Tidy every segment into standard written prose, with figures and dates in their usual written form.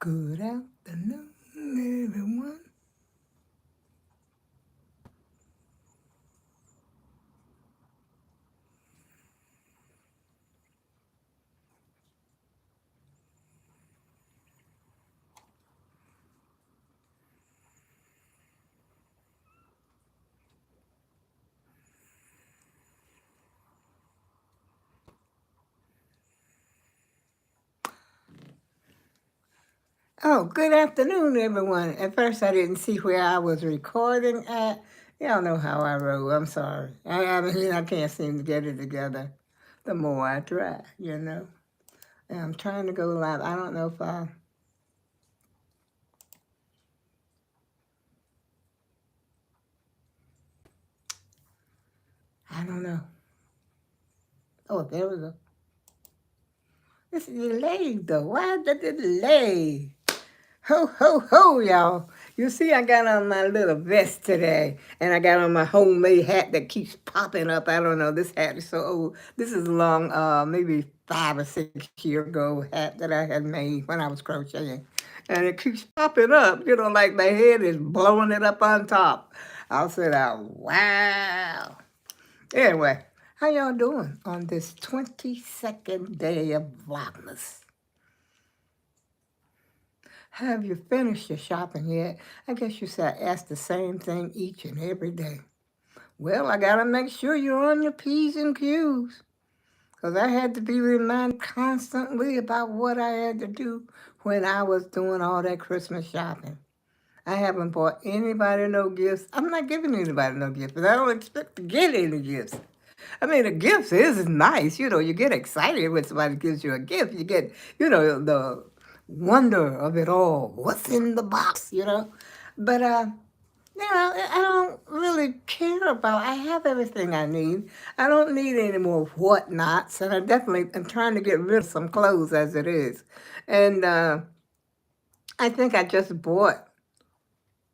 Good afternoon, everyone. Oh, good afternoon, everyone. At first, I didn't see where I was recording at. Y'all know how I roll. I'm sorry. I can't seem to get it together the more I try. And I'm trying to go live. I don't know if I don't know. Oh, there we go. It's delayed, though. Why the delay? Ho, ho, ho, y'all. You see, I got on my little vest today, and I got on my homemade hat that keeps popping up. I don't know, this hat is so old. This is a long, maybe 5 or 6 year ago hat that I had made when I was crocheting. And it keeps popping up, like my head is blowing it up on top. I'll say that, wow. Anyway, how y'all doing on this 22nd day of Vlogmas? Have you finished your shopping yet? I guess you said ask the same thing each and every day. Well, I gotta make sure you're on your P's and Q's. Because I had to be reminded constantly about what I had to do when I was doing all that Christmas shopping. I haven't bought anybody no gifts. I'm not giving anybody no gifts, but I don't expect to get any gifts. I mean, the gifts is nice. You get excited when somebody gives you a gift. You get, the wonder of it all. What's in the box? But, I don't really care about, I have everything I need. I don't need any more whatnots. And I definitely am trying to get rid of some clothes as it is. And I think I just bought,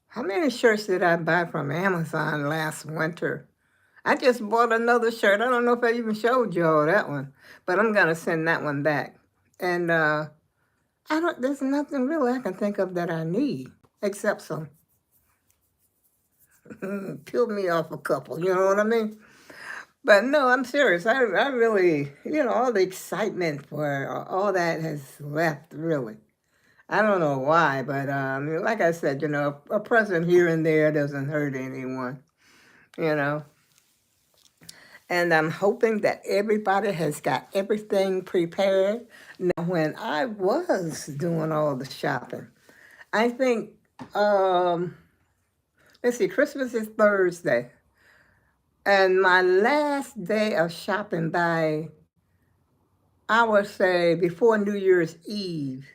how many shirts did I buy from Amazon last winter? I just bought another shirt. I don't know if I even showed you all that one, but I'm gonna send that one back. And there's nothing really I can think of that I need except some peel me off a couple. You know what I mean? But no, I'm serious. I really, all the excitement for all that has left. Really, I don't know why, but like I said, a present here and there doesn't hurt anyone. You know. And I'm hoping that everybody has got everything prepared. Now, when I was doing all the shopping, I think, um, let's see, Christmas is Thursday. And my last day of shopping I would say, before New Year's Eve.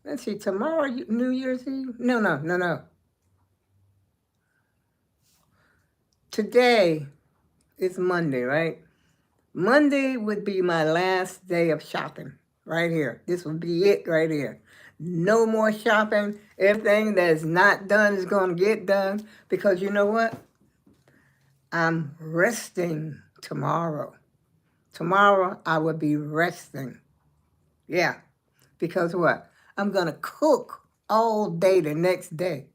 Let's see, tomorrow, New Year's Eve? No, no, no, no. Today is Monday, right? Monday would be my last day of shopping right here. This would be it right here. No more shopping. Everything that's not done is going to get done because you know what? I'm resting tomorrow. Tomorrow I will be resting. Yeah, because what? I'm going to cook all day the next day.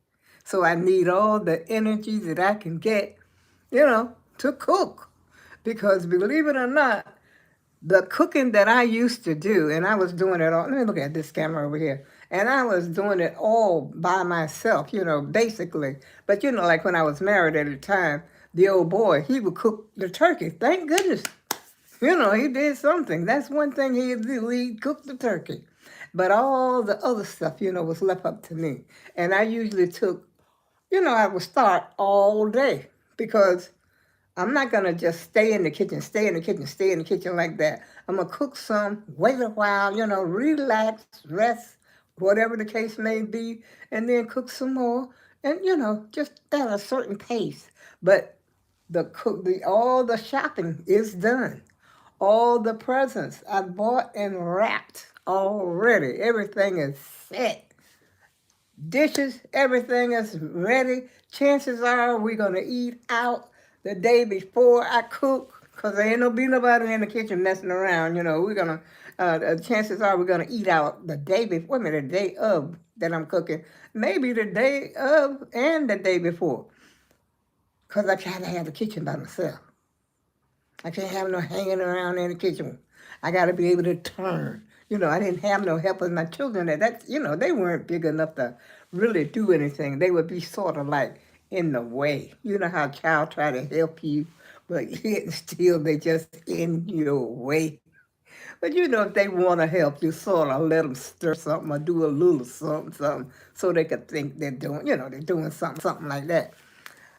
So I need all the energy that I can get, to cook. Because believe it or not, the cooking that I used to do, and I was doing it all, let me look at this camera over here, and I was doing it all by myself, basically. But, like when I was married at the time, the old boy, he would cook the turkey. Thank goodness. He did something. That's one thing he'd do. He'd cook the turkey. But all the other stuff, was left up to me. And I usually took, I would start all day because I'm not gonna just stay in the kitchen, stay in the kitchen, stay in the kitchen like that. I'm gonna cook some, wait a while, relax, rest, whatever the case may be, and then cook some more, and just at a certain pace. But all the shopping is done. All the presents I bought and wrapped already. Everything is set. Dishes, everything is ready. Chances are we're gonna eat out the day before I cook. Because there ain't no be nobody in the kitchen messing around. You know, we're going to, chances are we're going to eat out the day before, the day of that I'm cooking. Maybe the day of and the day before. Because I try to have the kitchen by myself. I can't have no hanging around in the kitchen. I got to be able to turn. You know, I didn't have no help with my children. They weren't big enough to really do anything. They would be sort of like in the way. You know how a child try to help you, but yet still they just in your way. But you know, if they want to help you, sort of let them stir something or do a little something, so they could think they're doing something like that.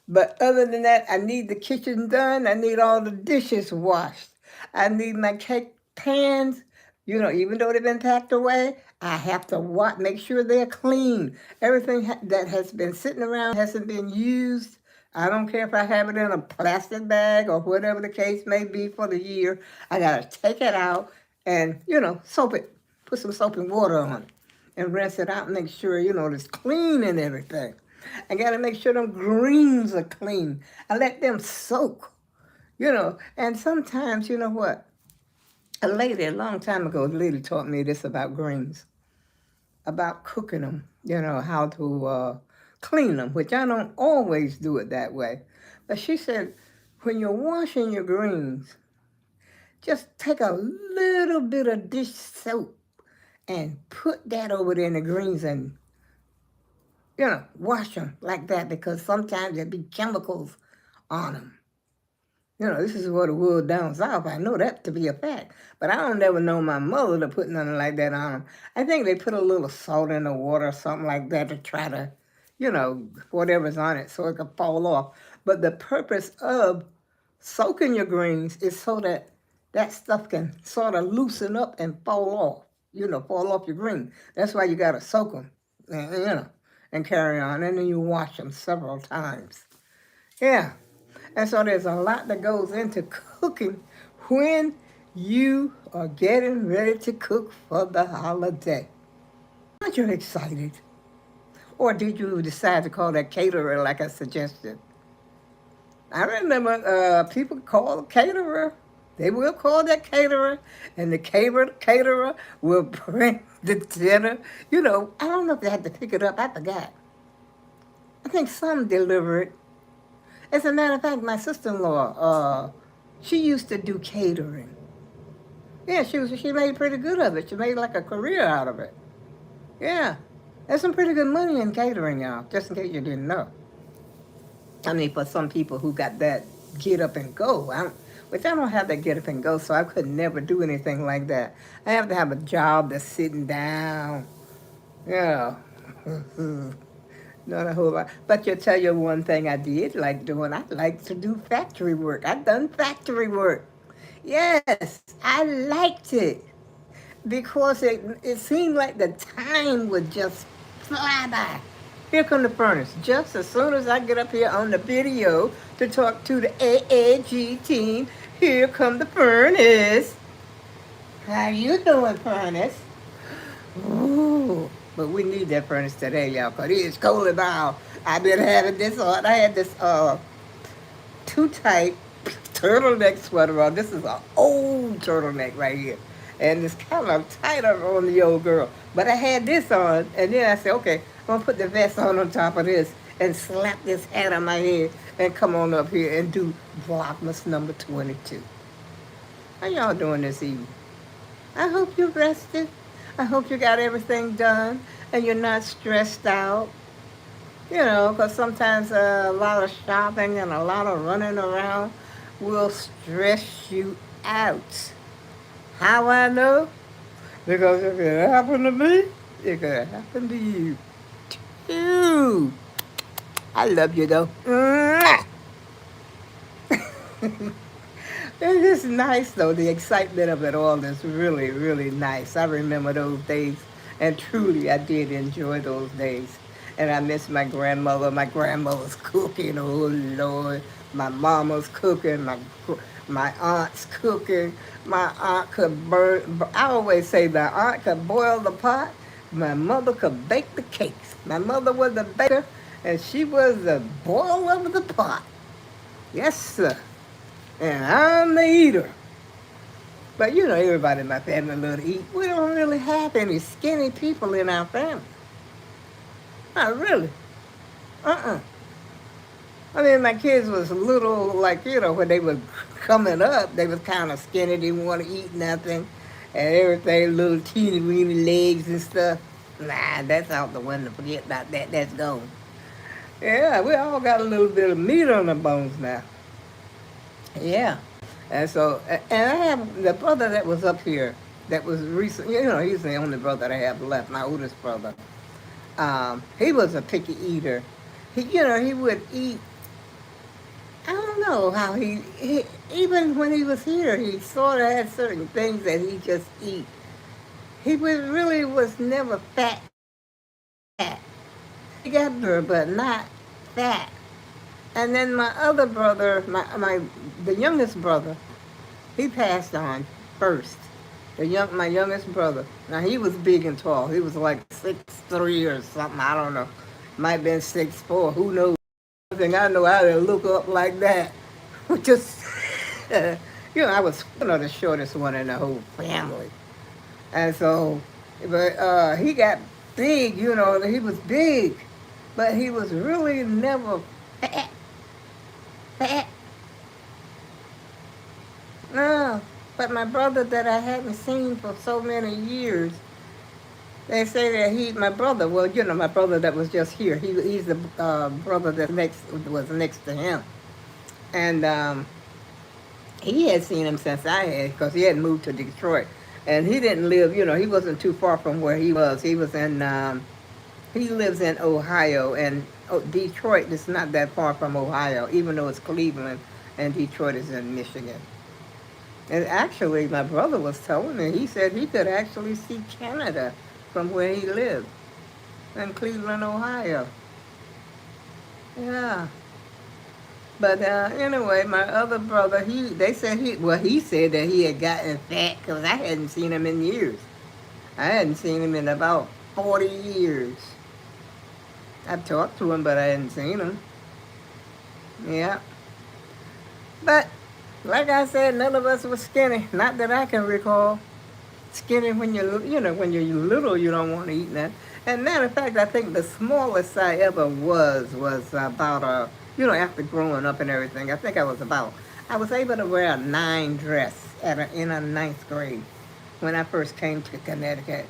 But other than that, I need the kitchen done. I need all the dishes washed. I need my cake pans, even though they've been packed away, I have to make sure they're clean. Everything that has been sitting around hasn't been used. I don't care if I have it in a plastic bag or whatever the case may be for the year. I got to take it out and, soap it. Put some soap and water on it and rinse it out and make sure, it's clean and everything. I got to make sure them greens are clean. I let them soak, And sometimes, you know what? A long time ago, a lady taught me this about greens, about cooking them, how to clean them, which I don't always do it that way. But she said, when you're washing your greens, just take a little bit of dish soap and put that over there in the greens and wash them like that, because sometimes there be chemicals on them. This is what the wood down south. I know that to be a fact. But I don't never know my mother to put nothing like that on them. I think they put a little salt in the water or something like that to try to, whatever's on it so it can fall off. But the purpose of soaking your greens is so that that stuff can sort of loosen up and fall off, fall off your green. That's why you got to soak them, and carry on. And then you wash them several times. Yeah. And so there's a lot that goes into cooking when you are getting ready to cook for the holiday. Aren't you excited? Or did you decide to call that caterer like I suggested? I remember people call caterer. They will call that caterer, and the caterer will bring the dinner. I don't know if they had to pick it up. I forgot. I think some deliver it. As a matter of fact, my sister-in-law, she used to do catering. Yeah, she made pretty good of it. She made like a career out of it. Yeah, there's some pretty good money in catering, y'all, just in case you didn't know. I mean, for some people who got that get up and go, which I don't have that get up and go, so I could never do anything like that. I have to have a job that's sitting down. Yeah. Not a whole lot. But you'll tell you one thing I did like doing. I like to do factory work. I've done factory work. Yes, I liked it because it seemed like the time would just fly by. Here come the furnace. Just as soon as I get up here on the video to talk to the AAG team, here come the furnace. How you doing, furnace? Ooh. But we need that furnace today, y'all, because it is cold and all. I've been having this on. I had this too tight turtleneck sweater on. This is an old turtleneck right here. And it's kind of tighter on the old girl. But I had this on, and then I said, okay, I'm going to put the vest on top of this and slap this hat on my head and come on up here and do Vlogmas number 22. How y'all doing this evening? I hope you're rested. I hope you got everything done and you're not stressed out. Because sometimes a lot of shopping and a lot of running around will stress you out. How I know? Because if it happened to me, it could happen to you too. I love you though. It's nice, though. The excitement of it all is really, really nice. I remember those days, and truly, I did enjoy those days. And I miss my grandmother. My grandmother's cooking. Oh, Lord. My mama's cooking. My aunt's cooking. My aunt could I always say my aunt could boil the pot. My mother could bake the cakes. My mother was the baker, and she was the boiler of the pot. Yes, sir. And I'm the eater. But you know, everybody in my family love to eat. We don't really have any skinny people in our family. Not really. Uh-uh. I mean, my kids was little, like, you know, when they was coming up, they was kind of skinny, didn't want to eat nothing, and everything, little teeny weeny legs and stuff. Nah, that's out the window. Forget about that. That's gone. Yeah, we all got a little bit of meat on the bones now. Yeah. And so, and I have the brother that was up here that was recent, you know, he's the only brother I have left, my oldest brother. He was a picky eater. He, you know, he would eat. I don't know how he even when he was here, he sort of had certain things that he just eat. He was really was never fat. He got bigger, but not fat. And then my other brother, the youngest brother, he passed on first. My youngest brother. Now he was big and tall. He was like 6'3" or something. I don't know. Might have been 6'4". Who knows? One thing I know how to look up like that. Just you know, I was the shortest one in the whole family. And so, but he got big. You know, he was big, but he was really never fat. Fat. No, but my brother that I hadn't seen for so many years, they say that my brother, well, you know, my brother that was just here, he's the brother that was next to him. And he had seen him since I had, because he had moved to Detroit. And he didn't live, you know, he wasn't too far from where he was. He was in, he lives in Ohio, and Detroit is not that far from Ohio, even though it's Cleveland, and Detroit is in Michigan. And actually, my brother was telling me, he said he could actually see Canada from where he lived in Cleveland, Ohio. Yeah. But anyway, my other brother, he said that he had gotten fat because I hadn't seen him in years. I hadn't seen him in about 40 years. I've talked to him, but I hadn't seen him. Yeah. But like I said, none of us was skinny. Not that I can recall. Skinny when when you're little, you don't want to eat that. And matter of fact, I think the smallest I ever was about after growing up and everything. I was able to wear a 9 dress in a ninth grade when I first came to Connecticut.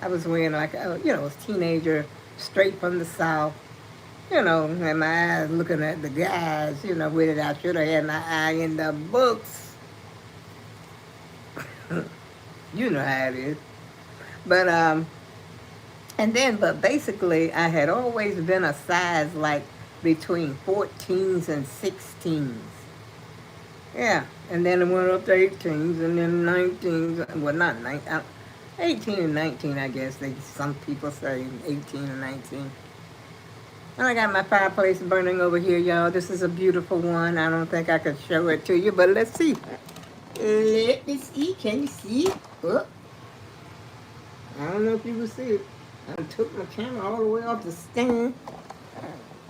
I was wearing like a teenager, straight from the South. And my eyes looking at the guys, with it. I should have had my eye in the books. You know how it is. But, but basically, I had always been a size like between 14s and 16s. Yeah, and then it went up to 18s and then 19s. Well, not 19, 18 and 19, I guess. Some people say 18 and 19. And I got my fireplace burning over here, y'all. This is a beautiful one. I don't think I could show it to you, but let's see. Let me see. Can you see it? Oh. I don't know if you can see it. I took my camera all the way off the stand.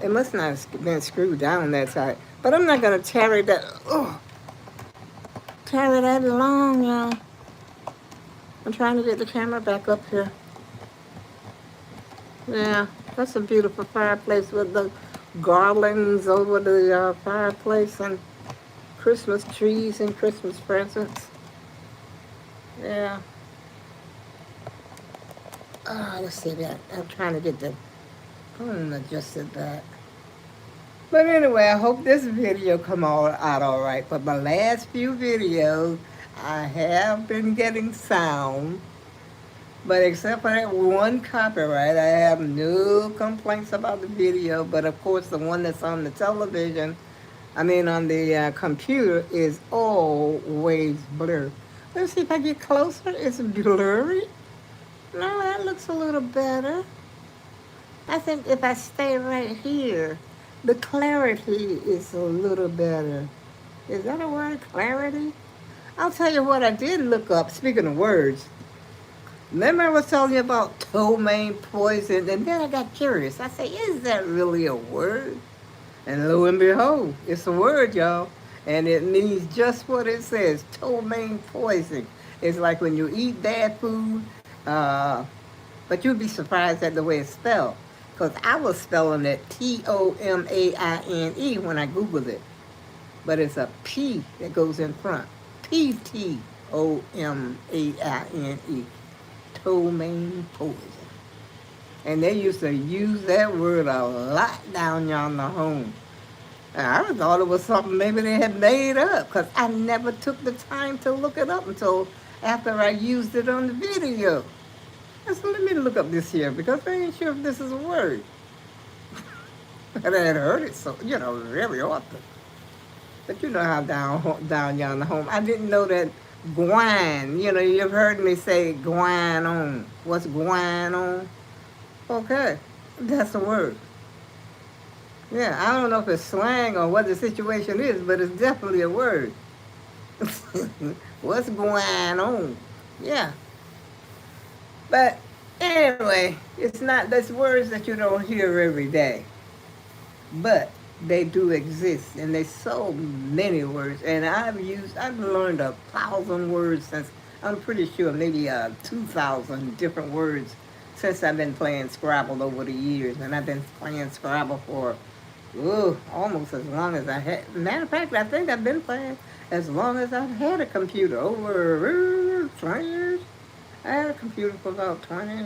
It must not have been screwed down that tight. But I'm not going to carry that along, y'all. I'm trying to get the camera back up here. Yeah, that's a beautiful fireplace with the garlands over the fireplace and Christmas trees and Christmas presents. Yeah. Let's see that. I'm trying to get the phone adjusted back. But anyway, I hope this video come out all right. For my last few videos, I have been getting sound. But except for that one copyright, I have no complaints about the video. But of course, the one that's on the television, on the computer, is always blurry. Let's see if I get closer. It's blurry. No, that looks a little better. I think if I stay right here, the clarity is a little better. Is that a word, clarity? I'll tell you what I did look up, speaking of words. Remember I was telling you about ptomaine poison, and then I got curious. I said, is that really a word? And lo and behold, it's a word, y'all. And it means just what it says, ptomaine poison. It's like when you eat bad food, uh, but you'd be surprised at the way it's spelled. Because I was spelling it Tomaine when I Googled it. But it's a P that goes in front. Ptomaine. Ptomaine poison. And they used to use that word a lot down yonder home. And I thought it was something maybe they had made up because I never took the time to look it up until after I used it on the video. I said, let me look up this here because I ain't sure if this is a word. But I had heard it so, very often. But you know how down yonder home. I didn't know that guan, you've heard me say guan on. What's guan on? Okay, that's a word. Yeah, I don't know if it's slang or what the situation is, but it's definitely a word. What's going on? Yeah. But anyway, it's not, there's words that you don't hear every day. But they do exist, and there's so many words. And I've learned 1,000 words since, I'm pretty sure maybe 2,000 different words since I've been playing Scrabble over the years. And I've been playing Scrabble for almost as long as I had. Matter of fact, I think I've been playing as long as I've had a computer, over 20 years. I had a computer for about 20,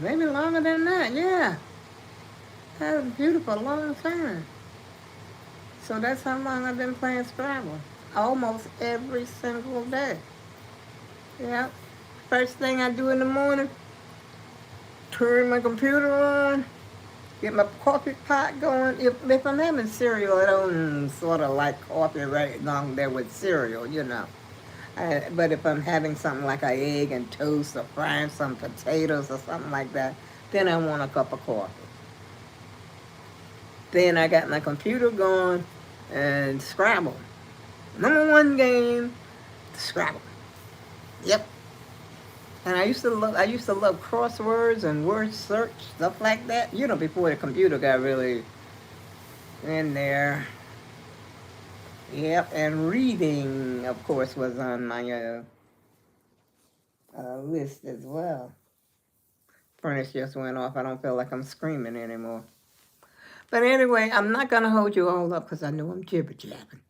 maybe longer than that, yeah. I had a computer for a long time. So that's how long I've been playing Scrabble. Almost every single day. Yeah. First thing I do in the morning, turn my computer on, get my coffee pot going. If I'm having cereal, I don't sort of like coffee right along there with cereal, but if I'm having something like an egg and toast or frying some potatoes or something like that, then I want a cup of coffee. Then I got my computer going and Scrabble. Number one game, Scrabble. Yep. And I used to love crosswords and word search, stuff like that. Before the computer got really in there. Yep, and reading, of course, was on my list as well. Furnace just went off. I don't feel like I'm screaming anymore. But anyway, I'm not going to hold you all up because I know I'm jibber-jabbing.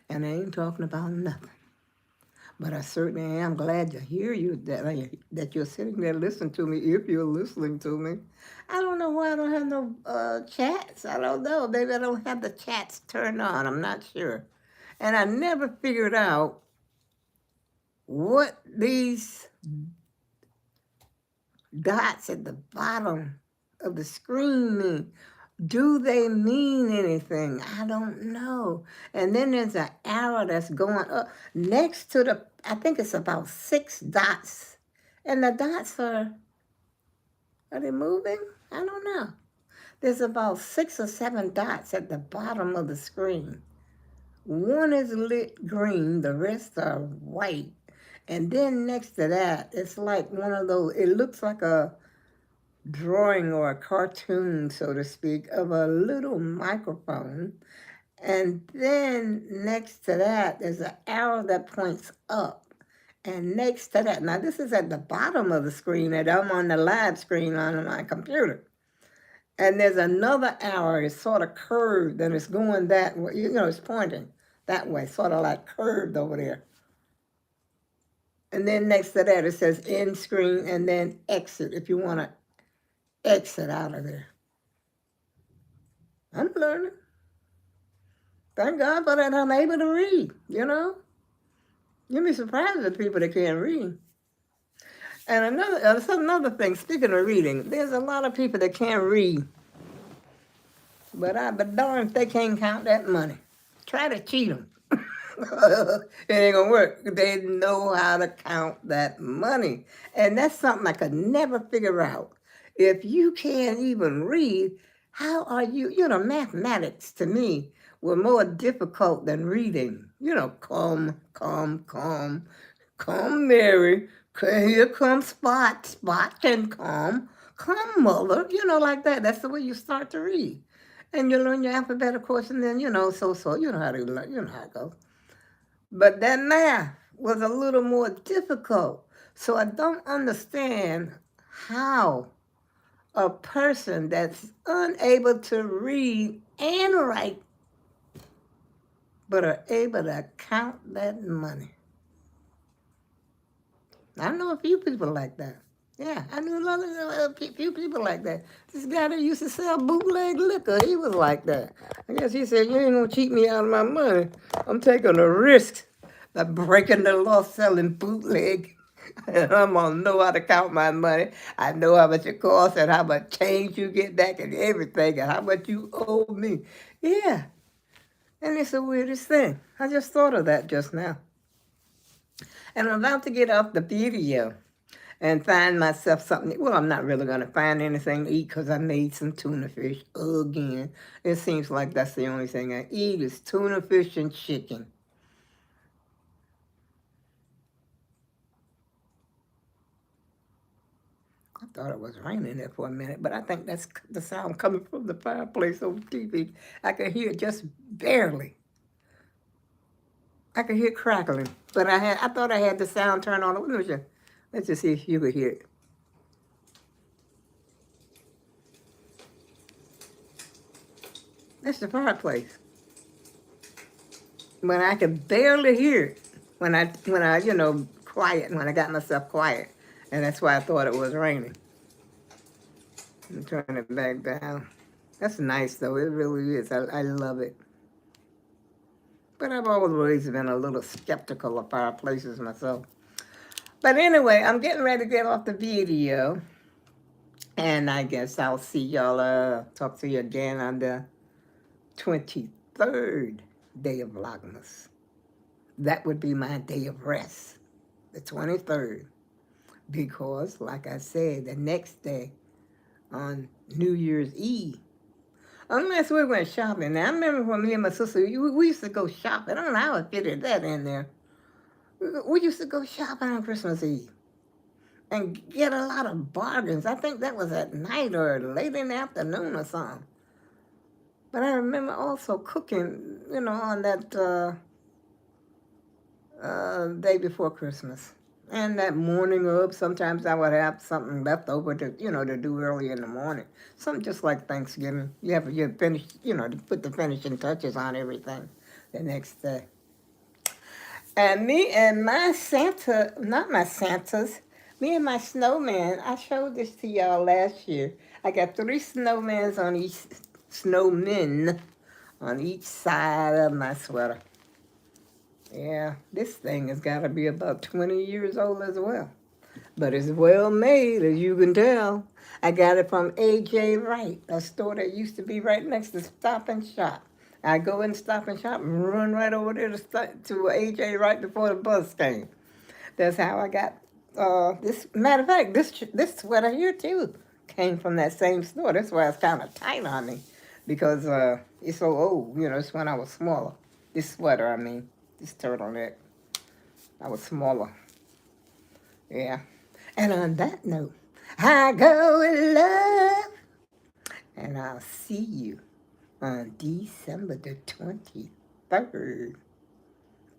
And I ain't talking about nothing. But I certainly am glad to hear that you're sitting there listening to me, if you're listening to me. I don't know why I don't have no chats. I don't know. Maybe I don't have the chats turned on. I'm not sure. And I never figured out what these dots at the bottom of the screen mean. Do they mean anything? I don't know. And then there's an arrow that's going up next to I think it's about 6 dots. And the dots are they moving? I don't know. There's about 6 or 7 dots at the bottom of the screen. One is lit green, the rest are white. And then next to that, it's like one of those, it looks like a drawing or a cartoon, so to speak, of a little microphone. And then next to that, there's an arrow that points up. And next to that, now this is at the bottom of the screen, and I'm on the live screen on my computer. And there's another arrow, it's sort of curved, and it's going that way, it's pointing that way, sort of like curved over there. And then next to that, it says end screen and then exit if you want to exit out of there. I'm learning. Thank God for that I'm able to read, You'd be surprised at people that can't read. And another thing, speaking of reading, there's a lot of people that can't read. But darn if they can't count that money. Try to cheat them. It ain't gonna work. They know how to count that money. And that's something I could never figure out. If you can't even read, how are you, mathematics to me were more difficult than reading. Come, Mary, here comes Spot, Spot can come mother, like that. That's the way you start to read. And you learn your alphabet, of course, and then, you know how to learn, you know how it goes. But that math was a little more difficult. So I don't understand how a person that's unable to read and write, but are able to count that money. I know a few people like that. Yeah, I knew a few people like that. This guy that used to sell bootleg liquor, he was like that. I guess he said, you ain't gonna cheat me out of my money. I'm taking a risk by breaking the law selling bootleg. And I'm gonna know how to count my money. I know how much it costs and how much change you get back and everything and how much you owe me. Yeah, and it's the weirdest thing. I just thought of that just now. And I'm about to get off the video and find myself something. Well, I'm not really going to find anything to eat because I made some tuna fish again. It seems like that's the only thing I eat is tuna fish and chicken. I thought it was raining there for a minute, but I think that's the sound coming from the fireplace over TV. I could hear it just barely. I could hear it crackling, but I thought I had the sound turned on. Let's just see if you could hear it. That's the fireplace. But I could barely hear it when I quiet, when I got myself quiet. And that's why I thought it was raining. I'm turning it back down. That's nice though, it really is. I love it. But I've always been a little skeptical of fireplaces myself. But anyway, I'm getting ready to get off the video. And I guess I'll see y'all, talk to you again on the 23rd day of Vlogmas. That would be my day of rest, the 23rd. Because, like I said, the next day on New Year's Eve, unless we went shopping. Now, I remember when me and my sister, we used to go shopping. I don't know how I fitted that in there. We used to go shopping on Christmas Eve and get a lot of bargains. I think that was at night or late in the afternoon or something. But I remember also cooking, on that day before Christmas. And that morning up, sometimes I would have something left over to do early in the morning. Something just like Thanksgiving. You finish, to put the finishing touches on everything the next day. And me and my Santa, not my Santas, me and my snowman, I showed this to y'all last year. I got 3 snowmen on each side of my sweater. Yeah, this thing has got to be about 20 years old as well. But it's well made, as you can tell. I got it from A.J. Wright, a store that used to be right next to Stop and Shop. I go in Stop and Shop and run right over there to A.J. Wright before the bus came. That's how I got this. Matter of fact, this sweater here too came from that same store. That's why it's kind of tight on me, because it's so old. It's when I was smaller. This sweater, I mean, this turtleneck. I was smaller. Yeah. And on that note, I go in love, and I'll see you on December the 23rd,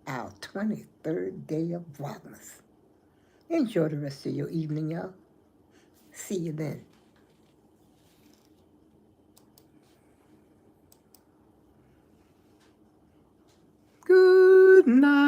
our 23rd day of Vlogmas. Enjoy the rest of your evening, y'all. See you then. Good night.